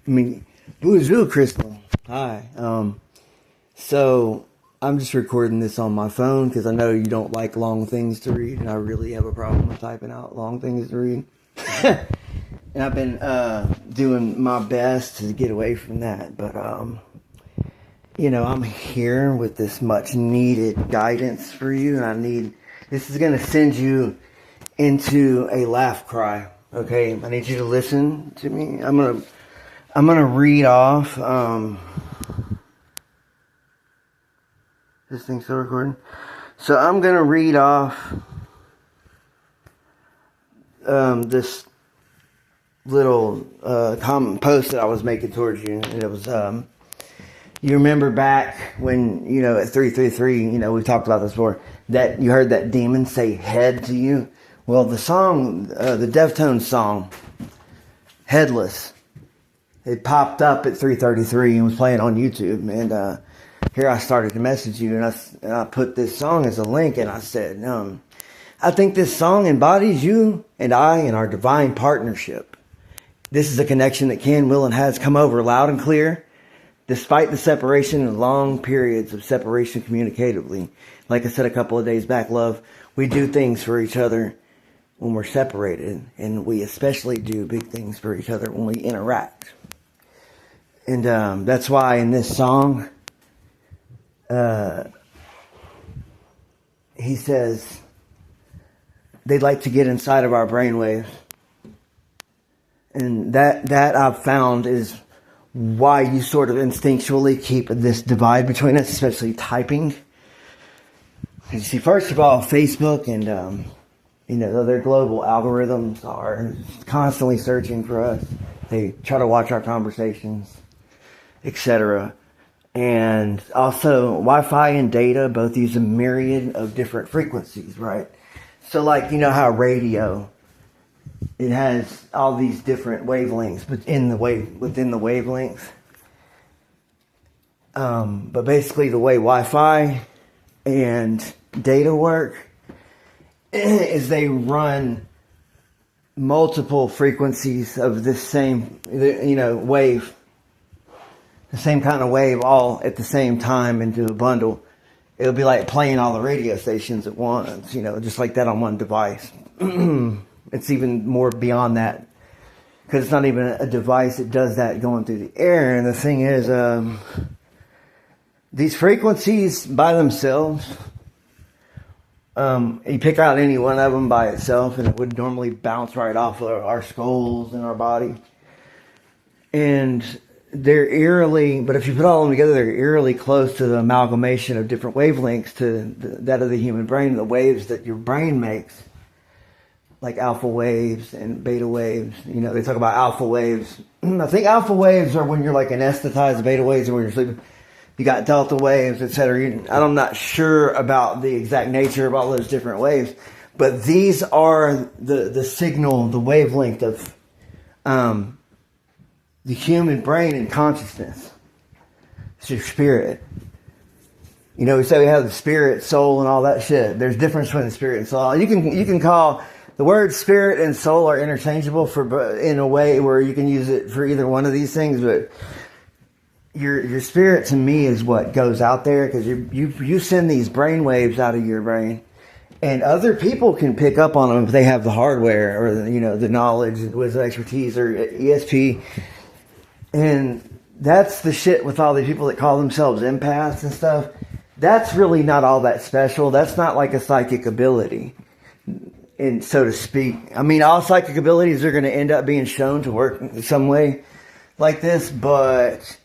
Bonjour, Crystal. Hi. So I'm just recording this on my phone because I know you don't like long things to read, and I really have a problem with typing out long things to read. And I've been doing my best to get away from that, but I'm here with this much needed guidance for you, and this is going to send you into a laugh cry. Okay, I need you to listen to me. I'm gonna read off. This thing's still recording. So I'm gonna read off this little comment post that I was making towards you. And it was you remember back when at 333, we talked about this before, that you heard that demon say head to you. Well, the song, the Deftones song, Headless, it popped up at 3:33 and was playing on YouTube. And here I started to message you, and I put this song as a link, and I said, I think this song embodies you and I in our divine partnership. This is a connection that can, will, and has come over loud and clear, despite the separation and long periods of separation communicatively. Like I said a couple of days back, love, we do things for each other when we're separated, and we especially do big things for each other when we interact. And that's why in this song, he says they'd like to get inside of our brainwaves. And that I've found is why you sort of instinctually keep this divide between us, especially typing. You see, first of all, Facebook and their global algorithms are constantly searching for us. They try to watch our conversations, etc. And also, Wi-Fi and data both use a myriad of different frequencies, right? So, like, how radio, it has all these different wavelengths within the wavelengths. But basically, the way Wi-Fi and data work is they run multiple frequencies of this same, wave, the same kind of wave all at the same time into a bundle. It'll be like playing all the radio stations at once, just like that on one device. It's even more beyond that, because it's not even a device that does that going through the air. And the thing is, these frequencies by themselves, you pick out any one of them by itself, and it would normally bounce right off of our skulls and our body. And they're eerily, but if you put all of them together, they're eerily close to the amalgamation of different wavelengths to that of the human brain, the waves that your brain makes, like alpha waves and beta waves. They talk about alpha waves. I think alpha waves are when you're like anesthetized, beta waves are when you're sleeping. You got delta waves, etc. I'm not sure about the exact nature of all those different waves, but these are the signal, the wavelength of the human brain and consciousness. It's your spirit. We say we have the spirit, soul, and all that shit. There's a difference between the spirit and soul. You can call the words spirit and soul are interchangeable in a way where you can use it for either one of these things, but your spirit to me is what goes out there, because you send these brain waves out of your brain, and other people can pick up on them if they have the hardware or the knowledge, wisdom, expertise, or ESP. And that's the shit with all these people that call themselves empaths and stuff. That's really not all that special. That's not like a psychic ability, and so to speak. All psychic abilities are going to end up being shown to work in some way like this, but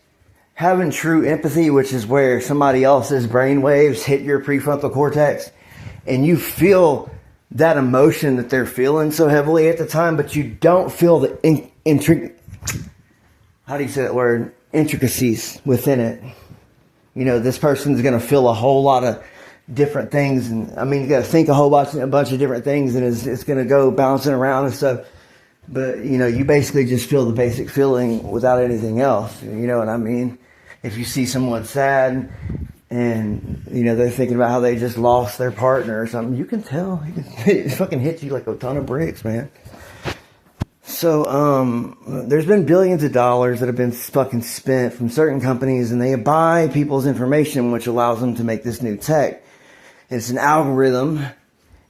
having true empathy, which is where somebody else's brain waves hit your prefrontal cortex, and you feel that emotion that they're feeling so heavily at the time, but you don't feel the how do you say that word? Intricacies within it. This person's going to feel a whole lot of different things, and you got to think a bunch of different things, and it's going to go bouncing around and stuff. But you basically just feel the basic feeling without anything else. You know what I mean? If you see someone sad and they're thinking about how they just lost their partner or something, you can tell. It fucking hits you like a ton of bricks, man. So, there's been billions of dollars that have been fucking spent from certain companies, and they buy people's information, which allows them to make this new tech. It's an algorithm,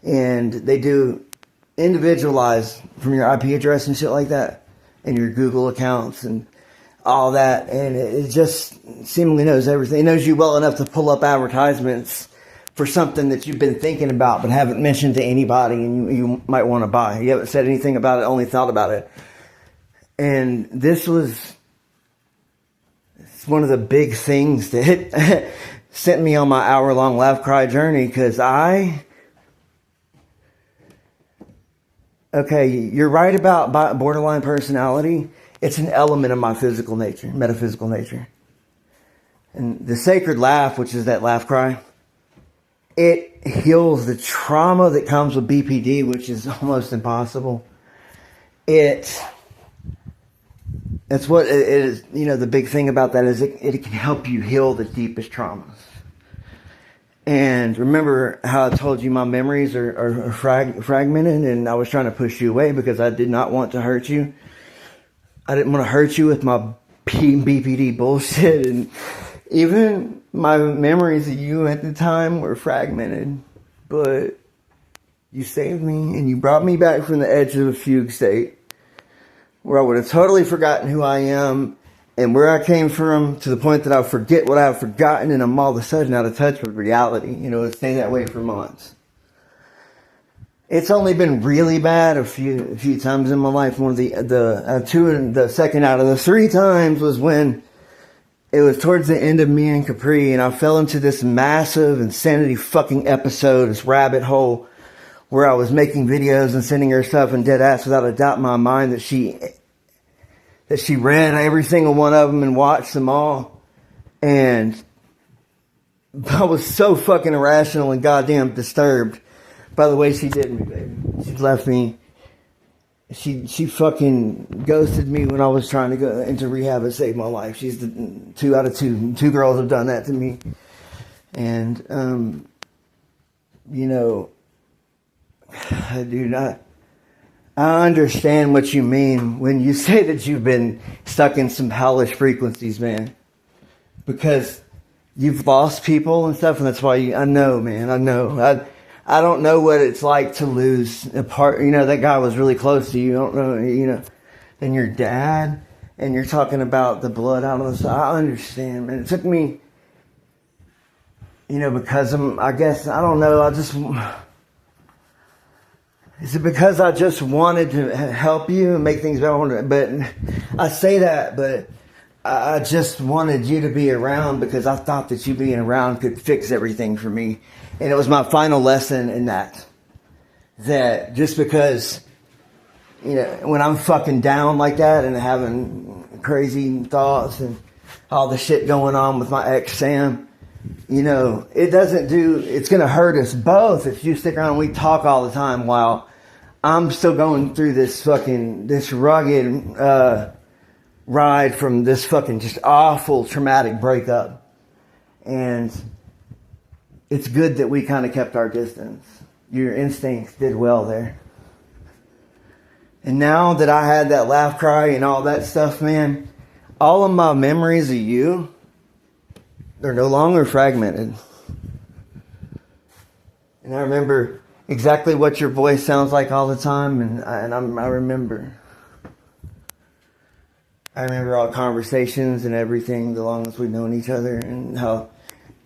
and they do individualized from your IP address and shit like that, and your Google accounts and all that, and it just seemingly knows everything. It knows you well enough to pull up advertisements for something that you've been thinking about but haven't mentioned to anybody, and you might want to buy. You haven't said anything about it, only thought about it. And this was one of the big things that sent me on my hour-long laugh cry journey, because okay, you're right about borderline personality. It's an element of my physical nature, metaphysical nature. And the sacred laugh, which is that laugh cry, it heals the trauma that comes with BPD, which is almost impossible. That's what it is. You know, the big thing about that is it can help you heal the deepest traumas. And remember how I told you my memories are fragmented, and I was trying to push you away because I did not want to hurt you. I didn't want to hurt you with my BPD bullshit, and even my memories of you at the time were fragmented, but you saved me and you brought me back from the edge of a fugue state where I would have totally forgotten who I am and where I came from, to the point that I forget what I've forgotten, and I'm all of a sudden out of touch with reality. You know, it stayed that way for months. It's only been really bad a few times in my life. One of the second out of the 3 times was when it was towards the end of me and Capri, and I fell into this massive insanity fucking episode, this rabbit hole, where I was making videos and sending her stuff, and dead ass without a doubt in my mind that she read every single one of them and watched them all. And I was so fucking irrational and goddamn disturbed by the way she did me, baby. She left me. She fucking ghosted me when I was trying to go into rehab and save my life. She's the 2 out of 2. 2 girls have done that to me. And, you know, dude, I understand what you mean when you say that you've been stuck in some hellish frequencies, man. Because you've lost people and stuff, and that's why I know, man. I know. I don't know what it's like to lose a part. You know, that guy was really close to you. I don't know, you know. And your dad, and you're talking about the blood out on the side. I understand, man. It took me, you know, because I guess, I don't know, is it because I just wanted to help you and make things better? But I say that, but I just wanted you to be around because I thought that you being around could fix everything for me. And it was my final lesson in that just because, you know, when I'm fucking down like that and having crazy thoughts and all the shit going on with my ex Sam, you know, it's going to hurt us both if you stick around and we talk all the time while I'm still going through this rugged ride from this fucking just awful traumatic breakup. And it's good that we kind of kept our distance. Your instincts did well there. And now that I had that laugh cry and all that stuff, man, all of my memories of you, they're no longer fragmented. And I remember exactly what your voice sounds like all the time, and I remember all conversations and everything, the longest we've known each other, and how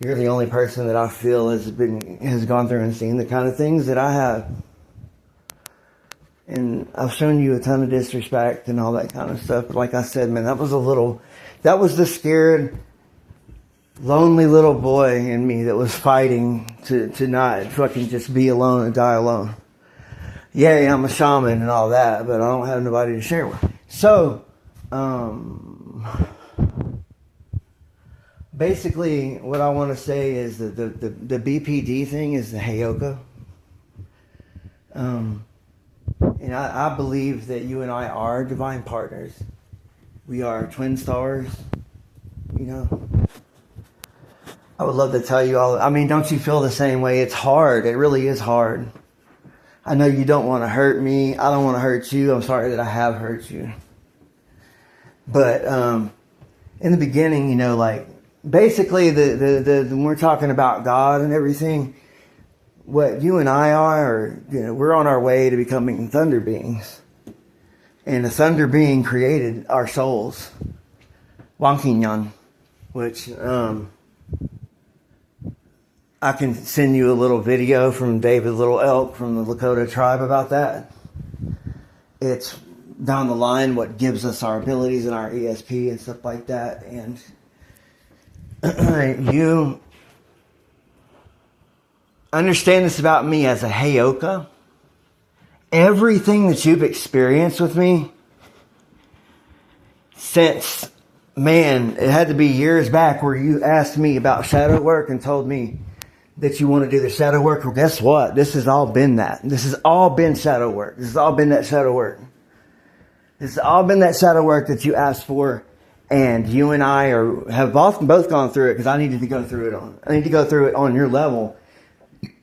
you're the only person that I feel has gone through and seen the kind of things that I have. And I've shown you a ton of disrespect and all that kind of stuff. But like I said, man, that was the scared, lonely little boy in me that was fighting to not fucking just be alone and die alone. Yeah, I'm a shaman and all that, but I don't have nobody to share with. So, basically, what I want to say is that the BPD thing is the Heyoka. And I believe that you and I are divine partners. We are twin stars, you know. I would love to tell you all. I mean, don't you feel the same way? It's hard. It really is hard I know you don't want to hurt me. I don't want to hurt you. I'm sorry that I have hurt you. But in the beginning, you know, like basically when we're talking about God and everything, what you and I are, you know, we're on our way to becoming thunder beings. And the thunder being created our souls. Wankinyan, which I can send you a little video from David Little Elk from the Lakota tribe about that. It's down the line what gives us our abilities and our ESP and stuff like that. And you understand this about me as a Heyoka. Everything that you've experienced with me since, man, it had to be years back where you asked me about shadow work and told me that you want to do the shadow work. Well, guess what? This has all been that. This has all been shadow work. This has all been that shadow work. This has all been that shadow work that you asked for. And you and I have both gone through it because I needed to go through it I need to go through it on your level.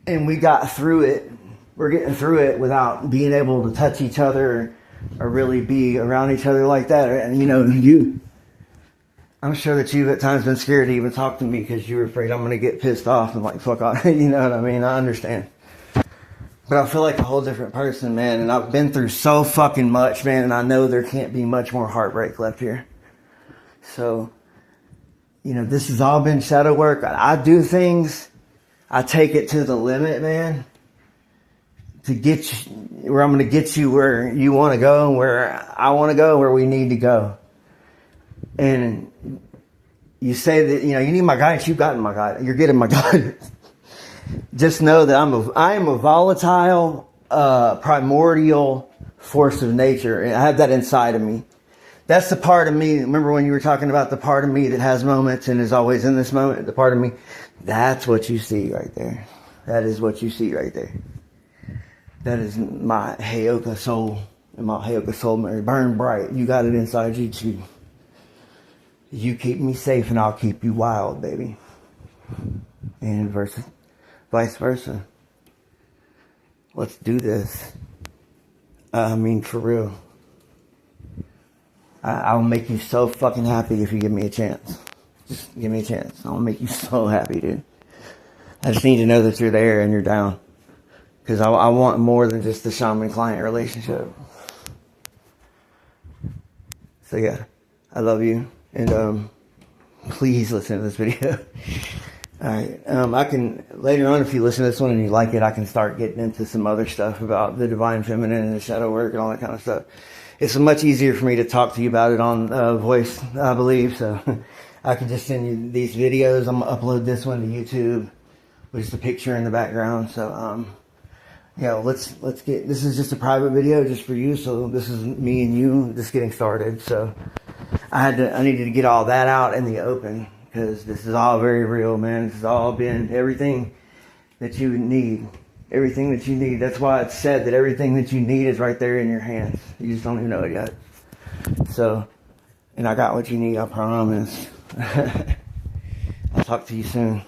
And we got through it. We're getting through it without being able to touch each other or really be around each other like that. And you know, I'm sure that you've at times been scared to even talk to me because you were afraid I'm going to get pissed off and like, fuck off. You know what I mean? I understand. But I feel like a whole different person, man. And I've been through so fucking much, man. And I know there can't be much more heartbreak left here. So, you know, this has all been shadow work. I do things. I take it to the limit, man. To get you, where I'm going to get you where you want to go and where I want to go, where we need to go. And you say that, you know, you need my guidance. You've gotten my guidance. You're getting my guidance. Just know that I am a volatile, primordial force of nature. And I have that inside of me. That's the part of me. Remember when you were talking about the part of me that has moments and is always in this moment? The part of me. That's what you see right there. That is what you see right there. That is my Heyoka soul. And my Heyoka soul, Mary. Burn bright. You got it inside you too. You keep me safe and I'll keep you wild, baby. And vice versa. Let's do this. I mean, for real. I'll make you so fucking happy if you give me a chance. Just give me a chance. I'll make you so happy, dude. I just need to know that you're there and you're down. Because I want more than just the shaman-client relationship. So yeah, I love you. And please listen to this video. Alright, I can, later on if you listen to this one and you like it, I can start getting into some other stuff about the divine feminine and the shadow work and all that kind of stuff. It's much easier for me to talk to you about it on voice, I believe, so I can just send you these videos. I'm going to upload this one to YouTube with just a picture in the background, so yeah, let's get, this is just a private video just for you, so this is me and you just getting started, so I needed to get all that out in the open, because this is all very real, man. This has all been everything that you need. Everything that you need. That's why it's said that everything that you need is right there in your hands. You just don't even know it yet. So, and I got what you need, I promise. I'll talk to you soon.